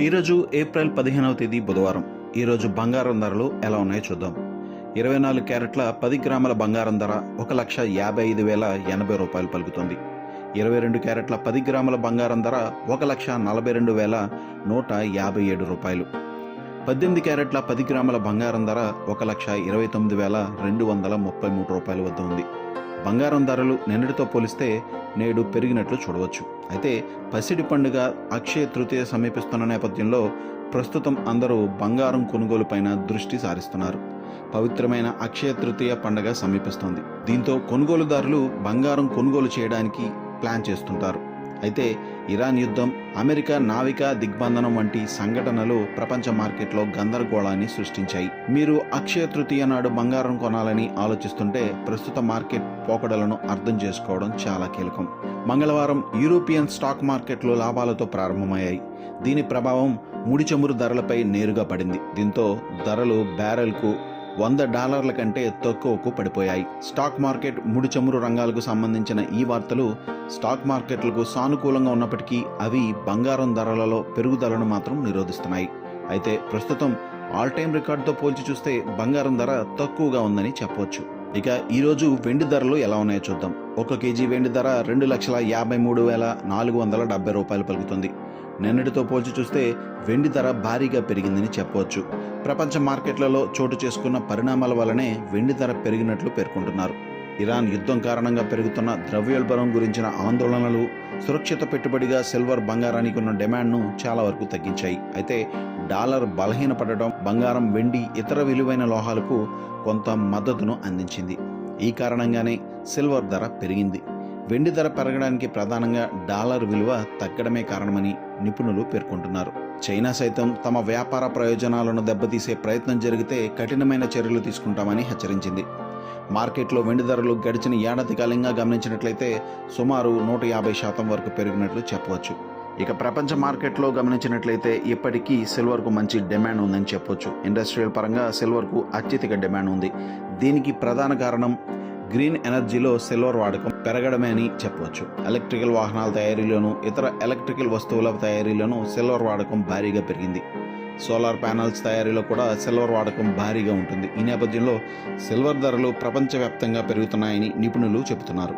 ఈరోజు ఏప్రిల్ 15వ తేదీ బుధవారం. ఈరోజు బంగారం ధరలు ఎలా ఉన్నాయో చూద్దాం. 24 క్యారెట్ల 10 గ్రాముల బంగారం ధర 1,55,080 రూపాయలు పలుకుతుంది. 22 క్యారెట్ల 10 గ్రాముల బంగారం ధర 1,42,157 రూపాయలు. 18 క్యారెట్ల 10 గ్రాముల బంగారం ధర 1,29,233 రూపాయల వద్ద ఉంది. బంగారం ధరలు నిన్నటితో పోలిస్తే నేడు పెరిగినట్లు చూడవచ్చు. అయితే పసిడి పండుగ అక్షయ తృతీయ సమీపిస్తున్న నేపథ్యంలో ప్రస్తుతం అందరూ బంగారం కొనుగోలుపైన దృష్టి సారిస్తున్నారు. పవిత్రమైన అక్షయ తృతీయ పండుగ సమీపిస్తోంది. దీంతో కొనుగోలుదారులు బంగారం కొనుగోలు చేయడానికి ప్లాన్ చేస్తుంటారు. అయితే ఇరాన్ యుద్ధం, అమెరికా నావికా దిగ్బంధనం వంటి సంఘటనలు ప్రపంచ మార్కెట్లో గందరగోళాన్ని సృష్టించాయి. మీరు అక్షయ తృతీయ నాడు బంగారం కొనాలని ఆలోచిస్తుంటే ప్రస్తుత మార్కెట్ పోకడలను అర్థం చేసుకోవడం చాలా కీలకం. మంగళవారం యూరోపియన్ స్టాక్ మార్కెట్లు లాభాలతో ప్రారంభమయ్యాయి. దీని ప్రభావం ముడి చమురు ధరలపై నేరుగా పడింది. దీంతో ధరలు బ్యారెల్కు $100 కంటే తక్కువకు పడిపోయాయి. స్టాక్ మార్కెట్, ముడి చమురు రంగాలకు సంబంధించిన ఈ వార్తలు స్టాక్ మార్కెట్లకు సానుకూలంగా ఉన్నప్పటికీ అవి బంగారం ధరలలో పెరుగుదలను మాత్రం నిరోధిస్తున్నాయి. అయితే ప్రస్తుతం ఆల్ టైమ్ రికార్డుతో పోల్చి చూస్తే బంగారం ధర తక్కువగా ఉందని చెప్పవచ్చు. ఇక ఈరోజు వెండి ధరలు ఎలా ఉన్నాయో చూద్దాం. 1 కేజీ వెండి ధర 2,53,470 రూపాయలు పలుకుతుంది. నిన్నటితో పోల్చి చూస్తే వెండి ధర భారీగా పెరిగిందని చెప్పవచ్చు. ప్రపంచ మార్కెట్లలో చోటు చేసుకున్న పరిణామాల వల్లనే వెండి ధర పెరిగినట్లు పేర్కొంటున్నారు. ఇరాన్ యుద్ధం కారణంగా పెరుగుతున్న ద్రవ్యోల్బణం గురించిన ఆందోళనలు సురక్షిత పెట్టుబడిగా సిల్వర్ బంగారానికి ఉన్న డిమాండ్ను చాలా వరకు తగ్గించాయి. అయితే డాలర్ బలహీనపడటం బంగారం, వెండి, ఇతర విలువైన లోహాలకు కొంత మద్దతును అందించింది. ఈ కారణంగానే సిల్వర్ ధర పెరిగింది. వెండి ధర పెరగడానికి ప్రధానంగా డాలర్ విలువ తగ్గడమే కారణమని నిపుణులు పేర్కొంటున్నారు. చైనా సైతం తమ వ్యాపార ప్రయోజనాలను దెబ్బతీసే ప్రయత్నం జరిగితే కఠినమైన చర్యలు తీసుకుంటామని హెచ్చరించింది. మార్కెట్లో వెండి ధరలు గడిచిన ఏడాది కాలంగా గమనించినట్లయితే సుమారు 150% వరకు పెరిగినట్లు చెప్పవచ్చు. ఇక ప్రపంచ మార్కెట్లో గమనించినట్లయితే ఇప్పటికీ సిల్వర్కు మంచి డిమాండ్ ఉందని చెప్పవచ్చు. ఇండస్ట్రియల్ పరంగా సిల్వర్కు అత్యధిక డిమాండ్ ఉంది. దీనికి ప్రధాన కారణం గ్రీన్ ఎనర్జీలో సిల్వర్ వాడకం పెరగడమే అని చెప్పవచ్చు. ఎలక్ట్రికల్ వాహనాల తయారీలోనూ ఇతర ఎలక్ట్రికల్ వస్తువుల తయారీలోనూ సిల్వర్ వాడకం భారీగా పెరిగింది. సోలార్ ప్యానల్స్ తయారీలో కూడా సిల్వర్ వాడకం భారీగా ఉంటుంది. ఈ నేపథ్యంలో సిల్వర్ ధరలు ప్రపంచవ్యాప్తంగా పెరుగుతున్నాయని నిపుణులు చెబుతున్నారు.